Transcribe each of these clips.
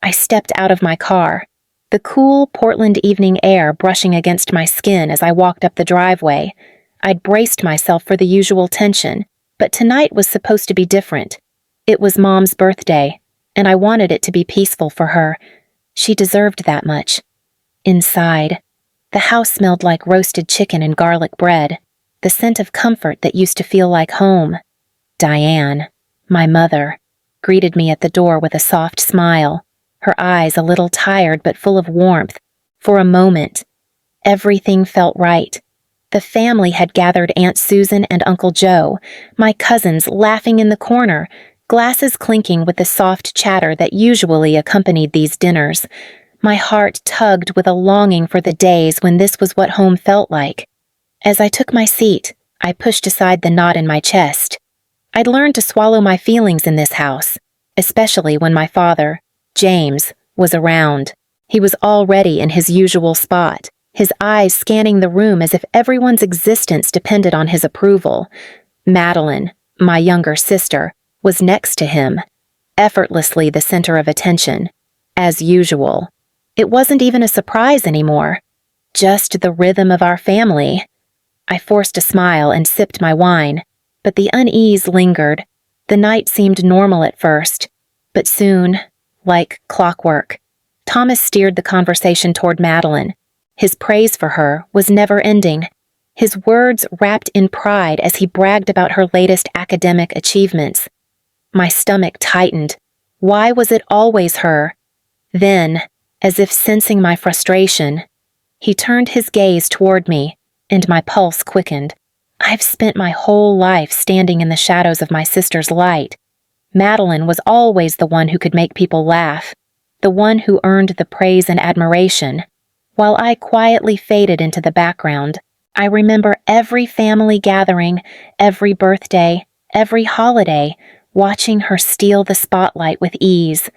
I stepped out of my car, the cool Portland evening air brushing against my skin as I walked up the driveway. I'd braced myself for the usual tension, but tonight was supposed to be different. It was Mom's birthday, and I wanted it to be peaceful for her. She deserved that much. Inside, the house smelled like roasted chicken and garlic bread, the scent of comfort that used to feel like home. Diane, my mother, greeted me at the door with a soft smile, her eyes a little tired but full of warmth. For a moment, everything felt right. The family had gathered Aunt Susan and Uncle Joe, my cousins laughing in the corner, glasses clinking with the soft chatter that usually accompanied these dinners. My heart tugged with a longing for the days when this was what home felt like. As I took my seat, I pushed aside the knot in my chest. I'd learned to swallow my feelings in this house, especially when my father, James, was around. He was already in his usual spot, his eyes scanning the room as if everyone's existence depended on his approval. Madeline, my younger sister, was next to him, effortlessly the center of attention, as usual. It wasn't even a surprise anymore, just the rhythm of our family. I forced a smile and sipped my wine, but the unease lingered. The night seemed normal at first, but soon, like clockwork, Thomas steered the conversation toward Madeline. His praise for her was never-ending, his words wrapped in pride as he bragged about her latest academic achievements. My stomach tightened. Why was it always her? Then, as if sensing my frustration, he turned his gaze toward me, and my pulse quickened. I've spent my whole life standing in the shadows of my sister's light. Madeline was always the one who could make people laugh, the one who earned the praise and admiration. While I quietly faded into the background, I remember every family gathering, every birthday, every holiday, watching her steal the spotlight with ease.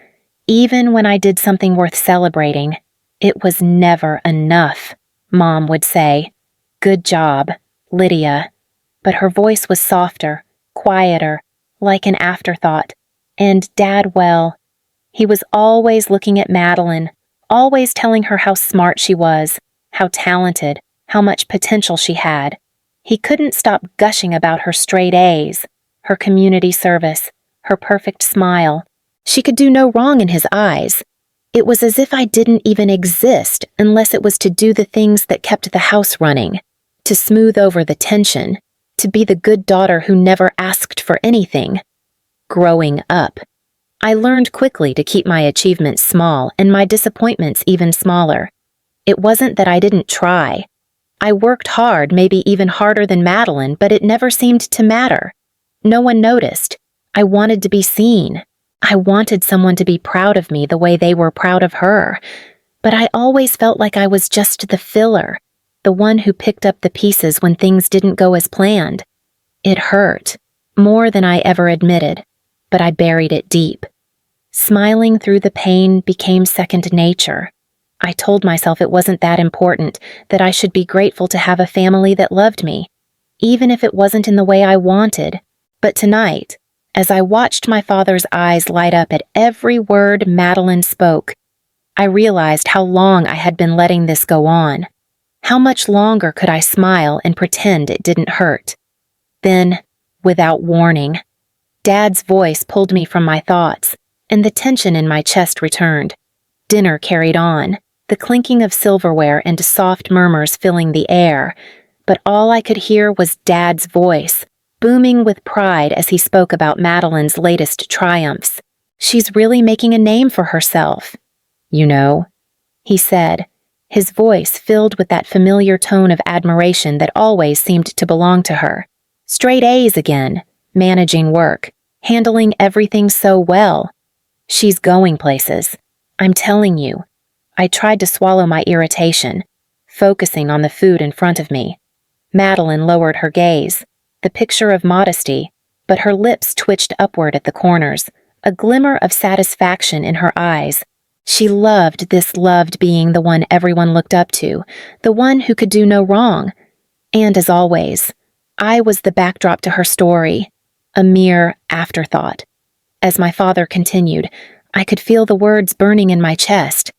Even when I did something worth celebrating, it was never enough, Mom would say. Good job, Lydia. But her voice was softer, quieter, like an afterthought. And Dad, well, he was always looking at Madeline, always telling her how smart she was, how talented, how much potential she had. He couldn't stop gushing about her straight A's, her community service, her perfect smile. She could do no wrong in his eyes. It was as if I didn't even exist unless it was to do the things that kept the house running, to smooth over the tension, to be the good daughter who never asked for anything. Growing up, I learned quickly to keep my achievements small and my disappointments even smaller. It wasn't that I didn't try. I worked hard, maybe even harder than Madeline, but it never seemed to matter. No one noticed. I wanted to be seen. I wanted someone to be proud of me the way they were proud of her. But I always felt like I was just the filler, the one who picked up the pieces when things didn't go as planned. It hurt, more than I ever admitted, but I buried it deep. Smiling through the pain became second nature. I told myself it wasn't that important, that I should be grateful to have a family that loved me, even if it wasn't in the way I wanted. But tonight, as I watched my father's eyes light up at every word Madeline spoke, I realized how long I had been letting this go on. How much longer could I smile and pretend it didn't hurt? Then, without warning, Dad's voice pulled me from my thoughts, and the tension in my chest returned. Dinner carried on, the clinking of silverware and soft murmurs filling the air, but all I could hear was Dad's voice, booming with pride as he spoke about Madeline's latest triumphs. She's really making a name for herself. You know, he said, his voice filled with that familiar tone of admiration that always seemed to belong to her. Straight A's again, managing work, handling everything so well. She's going places. I'm telling you. I tried to swallow my irritation, focusing on the food in front of me. Madeline lowered her gaze, the picture of modesty, but her lips twitched upward at the corners, a glimmer of satisfaction in her eyes. She loved being the one everyone looked up to, the one who could do no wrong. And as always, I was the backdrop to her story, a mere afterthought. As my father continued, I could feel the words burning in my chest.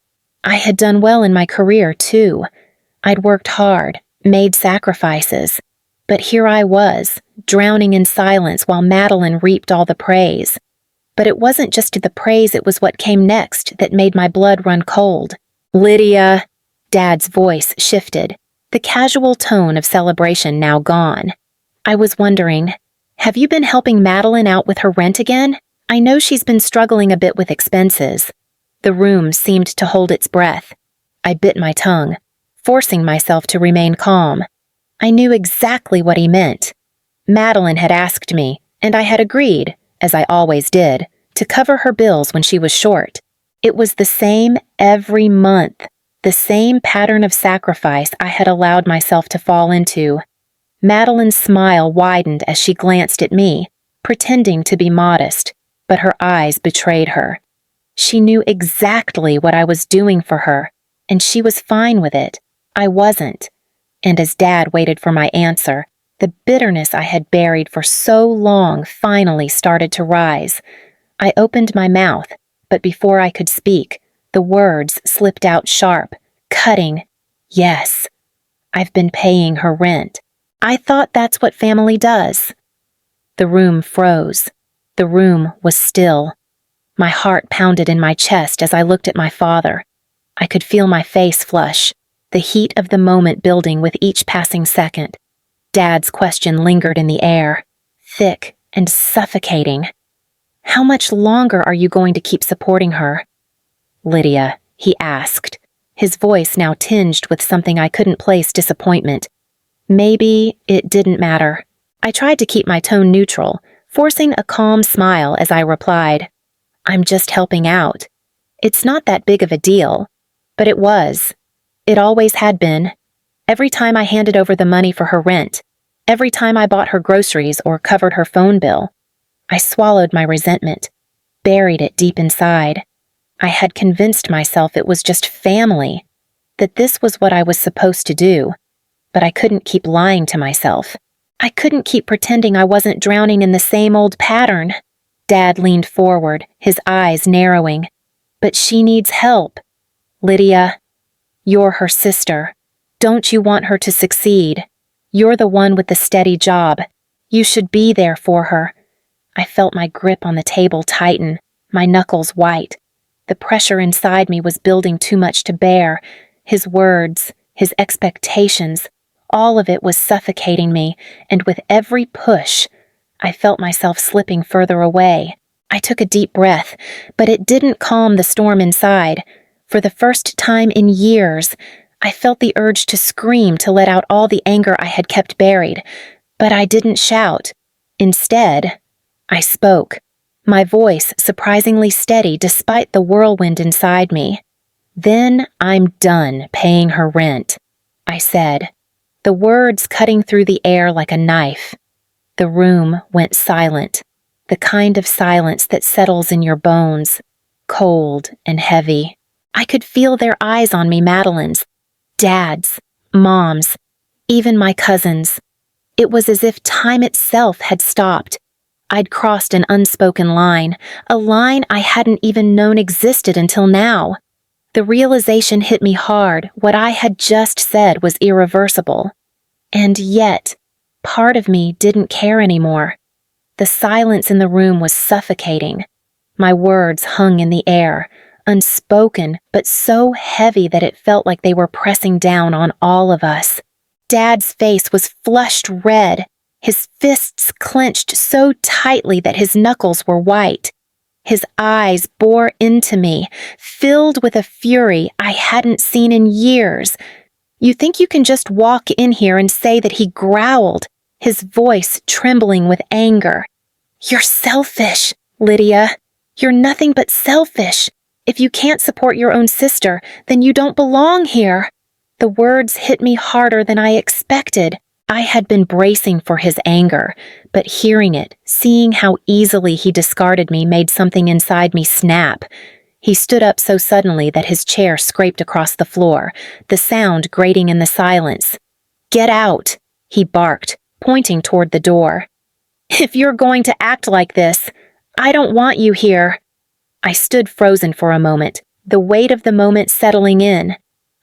I had done well in my career, too. I'd worked hard, made sacrifices. But here I was, drowning in silence while Madeline reaped all the praise. But it wasn't just the praise, it was what came next that made my blood run cold. "Lydia!" Dad's voice shifted, the casual tone of celebration now gone. I was wondering, have you been helping Madeline out with her rent again? I know she's been struggling a bit with expenses. The room seemed to hold its breath. I bit my tongue, forcing myself to remain calm. I knew exactly what he meant. Madeline had asked me, and I had agreed, as I always did, to cover her bills when she was short. It was the same every month, the same pattern of sacrifice I had allowed myself to fall into. Madeline's smile widened as she glanced at me, pretending to be modest, but her eyes betrayed her. She knew exactly what I was doing for her, and she was fine with it. I wasn't. And as Dad waited for my answer, the bitterness I had buried for so long finally started to rise. I opened my mouth, but before I could speak, the words slipped out sharp, cutting. "Yes, I've been paying her rent. I thought that's what family does." The room froze. The room was still. My heart pounded in my chest as I looked at my father. I could feel my face flush, the heat of the moment building with each passing second. Dad's question lingered in the air, thick and suffocating. "How much longer are you going to keep supporting her?" "Lydia," he asked, his voice now tinged with something I couldn't place disappointment. Maybe it didn't matter. I tried to keep my tone neutral, forcing a calm smile as I replied, "I'm just helping out. It's not that big of a deal." But it was. It always had been. Every time I handed over the money for her rent, every time I bought her groceries or covered her phone bill, I swallowed my resentment, buried it deep inside. I had convinced myself it was just family, that this was what I was supposed to do, but I couldn't keep lying to myself. I couldn't keep pretending I wasn't drowning in the same old pattern. Dad leaned forward, his eyes narrowing. "But she needs help. Lydia, you're her sister. Don't you want her to succeed? You're the one with the steady job. You should be there for her." I felt my grip on the table tighten, my knuckles white. The pressure inside me was building too much to bear. His words, his expectations, all of it was suffocating me, and with every push, I felt myself slipping further away. I took a deep breath, but it didn't calm the storm inside. For the first time in years, I felt the urge to scream to let out all the anger I had kept buried, but I didn't shout. Instead, I spoke, my voice surprisingly steady despite the whirlwind inside me. "Then I'm done paying her rent," I said, the words cutting through the air like a knife. The room went silent, the kind of silence that settles in your bones, cold and heavy. I could feel their eyes on me, Madeline's, Dad's, Mom's, even my cousin's. It was as if time itself had stopped. I'd crossed an unspoken line, a line I hadn't even known existed until now. The realization hit me hard. What I had just said was irreversible. And yet, part of me didn't care anymore. The silence in the room was suffocating. My words hung in the air, unspoken, but so heavy that it felt like they were pressing down on all of us. Dad's face was flushed red, his fists clenched so tightly that his knuckles were white. His eyes bore into me, filled with a fury I hadn't seen in years. You think you can just walk in here and say that he growled, his voice trembling with anger. "You're selfish, Lydia. You're nothing but selfish. If you can't support your own sister, then you don't belong here." The words hit me harder than I expected. I had been bracing for his anger, but hearing it, seeing how easily he discarded me made something inside me snap. He stood up so suddenly that his chair scraped across the floor, the sound grating in the silence. "Get out," he barked, pointing toward the door. "If you're going to act like this, I don't want you here." I stood frozen for a moment, the weight of the moment settling in.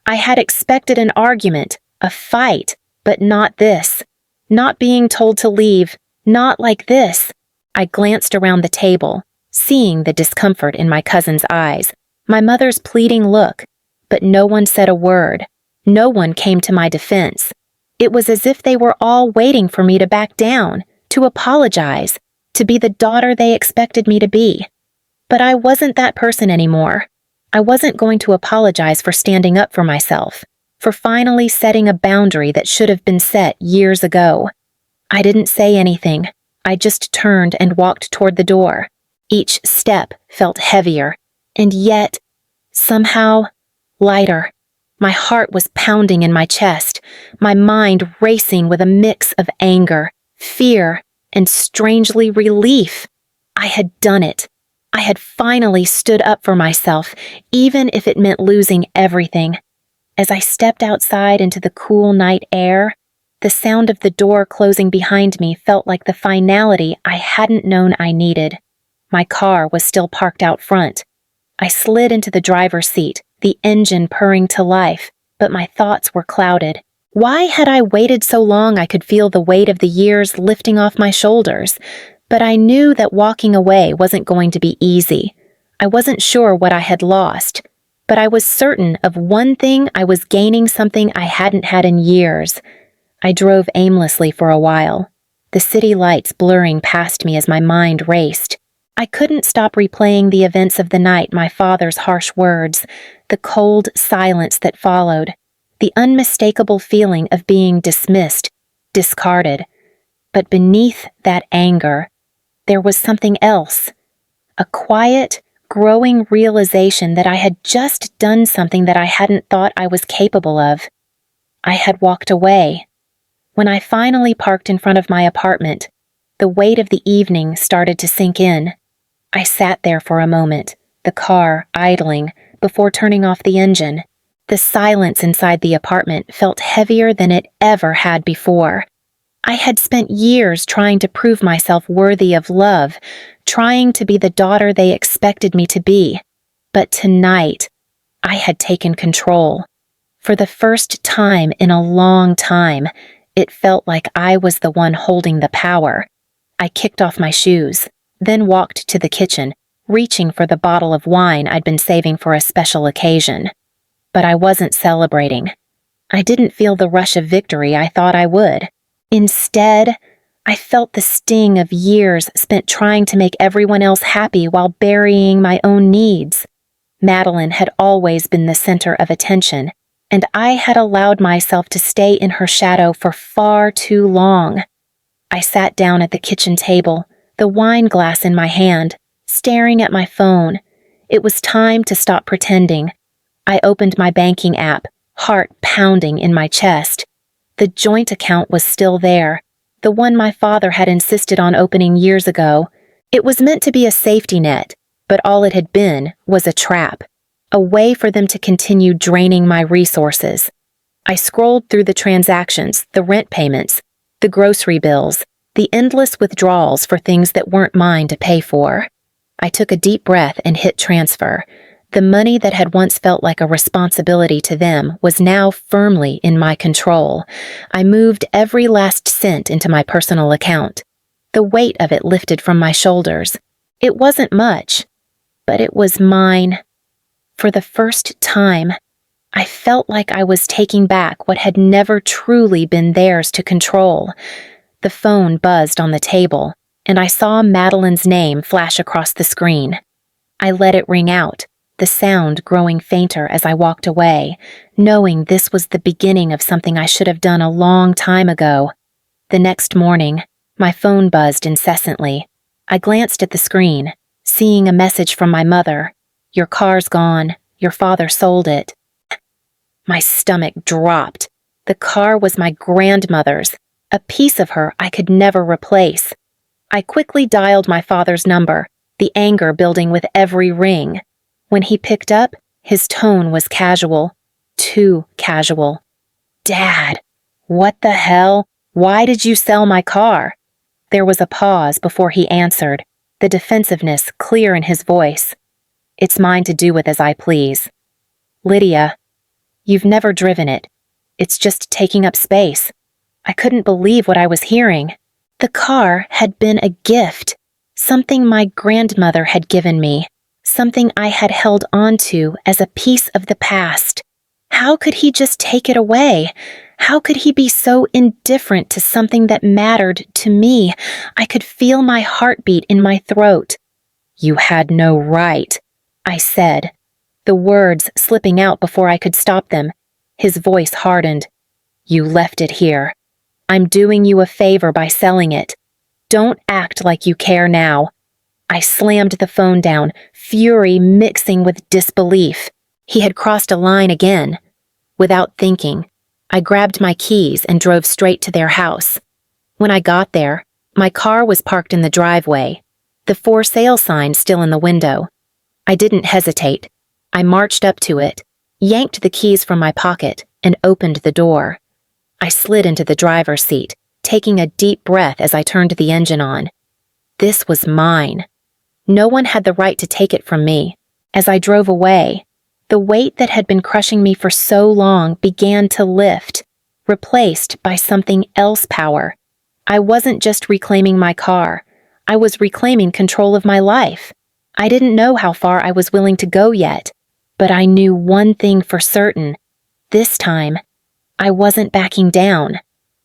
I had expected an argument, a fight, but not this. Not being told to leave, not like this. I glanced around the table, seeing the discomfort in my cousin's eyes, my mother's pleading look, but no one said a word. No one came to my defense. It was as if they were all waiting for me to back down, to apologize, to be the daughter they expected me to be. But I wasn't that person anymore. I wasn't going to apologize for standing up for myself, for finally setting a boundary that should have been set years ago. I didn't say anything. I just turned and walked toward the door. Each step felt heavier, and yet, somehow, lighter. My heart was pounding in my chest, my mind racing with a mix of anger, fear, and strangely relief. I had done it. I had finally stood up for myself, even if it meant losing everything. As I stepped outside into the cool night air, the sound of the door closing behind me felt like the finality I hadn't known I needed. My car was still parked out front. I slid into the driver's seat, the engine purring to life, but my thoughts were clouded. Why had I waited so long I could feel the weight of the years lifting off my shoulders? But I knew that walking away wasn't going to be easy. I wasn't sure what I had lost, but I was certain of one thing: I was gaining something I hadn't had in years. I drove aimlessly for a while, the city lights blurring past me as my mind raced. I couldn't stop replaying the events of the night, my father's harsh words, the cold silence that followed, the unmistakable feeling of being dismissed, discarded. But beneath that anger, there was something else, a quiet, growing realization that I had just done something that I hadn't thought I was capable of. I had walked away. When I finally parked in front of my apartment, the weight of the evening started to sink in. I sat there for a moment, the car idling, before turning off the engine. The silence inside the apartment felt heavier than it ever had before. I had spent years trying to prove myself worthy of love, trying to be the daughter they expected me to be. But tonight, I had taken control. For the first time in a long time, it felt like I was the one holding the power. I kicked off my shoes, then walked to the kitchen, reaching for the bottle of wine I'd been saving for a special occasion. But I wasn't celebrating. I didn't feel the rush of victory I thought I would. Instead, I felt the sting of years spent trying to make everyone else happy while burying my own needs. Madeline had always been the center of attention, and I had allowed myself to stay in her shadow for far too long. I sat down at the kitchen table, the wine glass in my hand, staring at my phone. It was time to stop pretending. I opened my banking app, heart pounding in my chest. The joint account was still there, the one my father had insisted on opening years ago. It was meant to be a safety net, but all it had been was a trap, a way for them to continue draining my resources. I scrolled through the transactions, the rent payments, the grocery bills, the endless withdrawals for things that weren't mine to pay for. I took a deep breath and hit transfer. The money that had once felt like a responsibility to them was now firmly in my control. I moved every last cent into my personal account. The weight of it lifted from my shoulders. It wasn't much, but it was mine. For the first time, I felt like I was taking back what had never truly been theirs to control. The phone buzzed on the table, and I saw Madeline's name flash across the screen. I let it ring out, the sound growing fainter as I walked away, knowing this was the beginning of something I should have done a long time ago. The next morning, my phone buzzed incessantly. I glanced at the screen, seeing a message from my mother. "Your car's gone. Your father sold it." My stomach dropped. The car was my grandmother's, a piece of her I could never replace. I quickly dialed my father's number, the anger building with every ring. When he picked up, his tone was casual, too casual. "Dad, what the hell? Why did you sell my car?" There was a pause before he answered, the defensiveness clear in his voice. It's mine to do with as I please. Lydia, you've never driven it. It's just taking up space. I couldn't believe what I was hearing. The car had been a gift, something my grandmother had given me, something I had held on to as a piece of the past. How could he just take it away? How could he be so indifferent to something that mattered to me? I could feel my heartbeat in my throat. You had no right, I said, the words slipping out before I could stop them. His voice hardened. You left it here. I'm doing you a favor by selling it. Don't act like you care now. I slammed the phone down, fury mixing with disbelief. He had crossed a line again. Without thinking, I grabbed my keys and drove straight to their house. When I got there, my car was parked in the driveway, the for sale sign still in the window. I didn't hesitate. I marched up to it, yanked the keys from my pocket, and opened the door. I slid into the driver's seat, taking a deep breath as I turned the engine on. This was mine. No one had the right to take it from me. As I drove away, the weight that had been crushing me for so long began to lift, replaced by something else power. I wasn't just reclaiming my car. I was reclaiming control of my life. I didn't know how far I was willing to go yet, but I knew one thing for certain. This time, I wasn't backing down.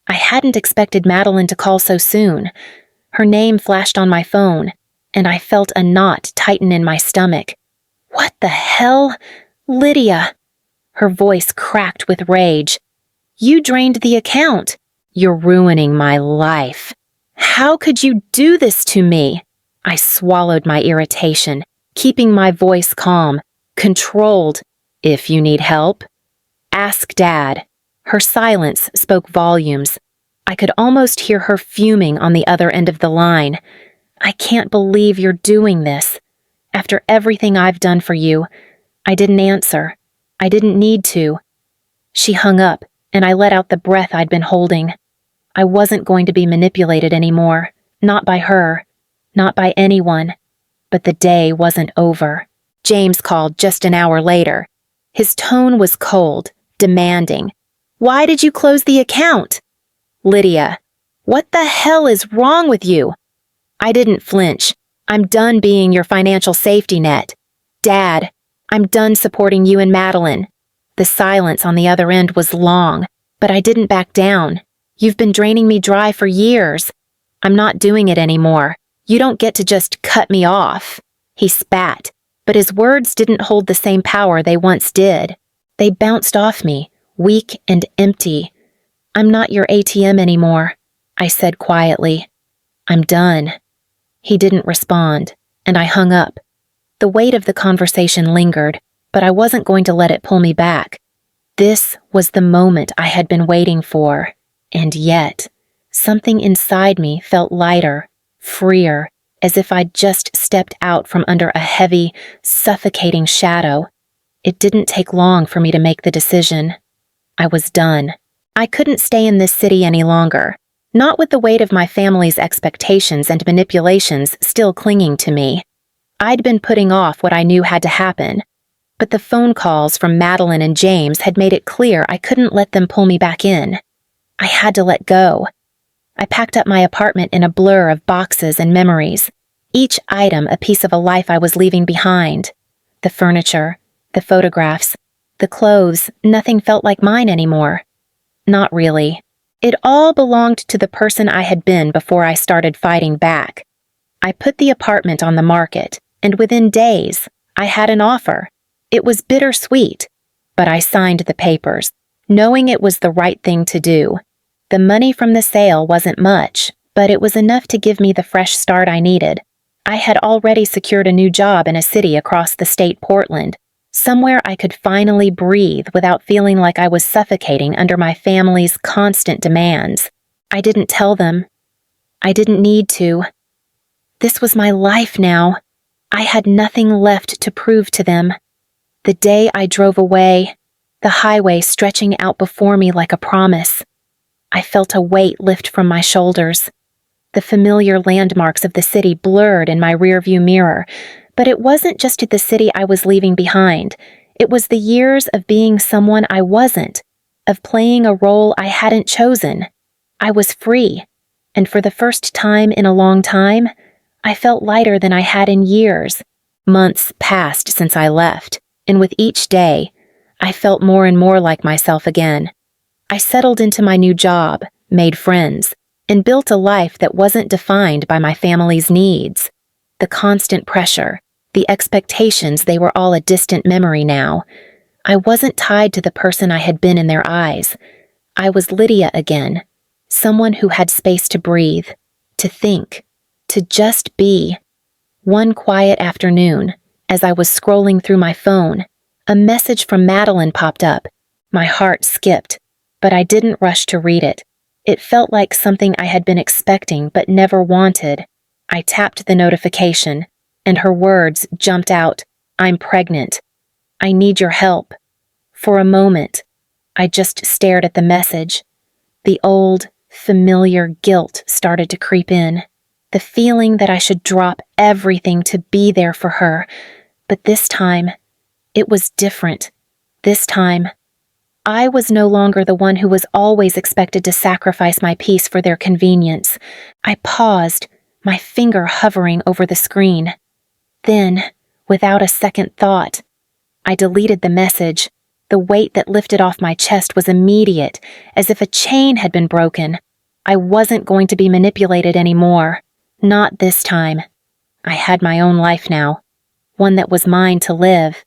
I hadn't expected Madeline to call so soon. Her name flashed on my phone, and I felt a knot tighten in my stomach. What the hell? Lydia! Her voice cracked with rage. You drained the account. You're ruining my life. How could you do this to me? I swallowed my irritation, keeping my voice calm, controlled. If you need help, ask Dad. Her silence spoke volumes. I could almost hear her fuming on the other end of the line. I can't believe you're doing this. After everything I've done for you, I didn't answer. I didn't need to. She hung up, and I let out the breath I'd been holding. I wasn't going to be manipulated anymore. Not by her. Not by anyone. But the day wasn't over. James called just an hour later. His tone was cold, demanding. Why did you close the account? Lydia, what the hell is wrong with you? I didn't flinch. I'm done being your financial safety net. Dad, I'm done supporting you and Madeline. The silence on the other end was long, but I didn't back down. You've been draining me dry for years. I'm not doing it anymore. You don't get to just cut me off. He spat, but his words didn't hold the same power they once did. They bounced off me, weak and empty. I'm not your ATM anymore, I said quietly. I'm done. He didn't respond, and I hung up. The weight of the conversation lingered, but I wasn't going to let it pull me back. This was the moment I had been waiting for, and yet, something inside me felt lighter, freer, as if I'd just stepped out from under a heavy, suffocating shadow. It didn't take long for me to make the decision. I was done. I couldn't stay in this city any longer, not with the weight of my family's expectations and manipulations still clinging to me. I'd been putting off what I knew had to happen, but the phone calls from Madeline and James had made it clear I couldn't let them pull me back in. I had to let go. I packed up my apartment in a blur of boxes and memories, each item a piece of a life I was leaving behind. The furniture, the photographs, the clothes, nothing felt like mine anymore. Not really. It all belonged to the person I had been before I started fighting back. I put the apartment on the market, and within days, I had an offer. It was bittersweet, but I signed the papers, knowing it was the right thing to do. The money from the sale wasn't much, but it was enough to give me the fresh start I needed. I had already secured a new job in a city across the state, Portland, somewhere I could finally breathe without feeling like I was suffocating under my family's constant demands. I didn't tell them. I didn't need to. This was my life now. I had nothing left to prove to them. The day I drove away, the highway stretching out before me like a promise. I felt a weight lift from my shoulders. The familiar landmarks of the city blurred in my rearview mirror, But it wasn't just the city I was leaving behind. It was the years of being someone I wasn't, of playing a role I hadn't chosen. I was free, and for the first time in a long time, I felt lighter than I had in years. Months passed since I left, and with each day, I felt more and more like myself again. I settled into my new job, made friends, and built a life that wasn't defined by my family's needs. The constant pressure, the expectations, they were all a distant memory now. I wasn't tied to the person I had been in their eyes. I was Lydia again, someone who had space to breathe, to think, to just be. One quiet afternoon, as I was scrolling through my phone, a message from Madeline popped up. My heart skipped, but I didn't rush to read it. It felt like something I had been expecting but never wanted. I tapped the notification, and her words jumped out. "I'm pregnant. I need your help." For a moment, I just stared at the message. The old, familiar guilt started to creep in. The feeling that I should drop everything to be there for her. But this time, it was different. This time, I was no longer the one who was always expected to sacrifice my peace for their convenience. I paused, my finger hovering over the screen. Then, without a second thought, I deleted the message. The weight that lifted off my chest was immediate, as if a chain had been broken. I wasn't going to be manipulated anymore. Not this time. I had my own life now, one that was mine to live.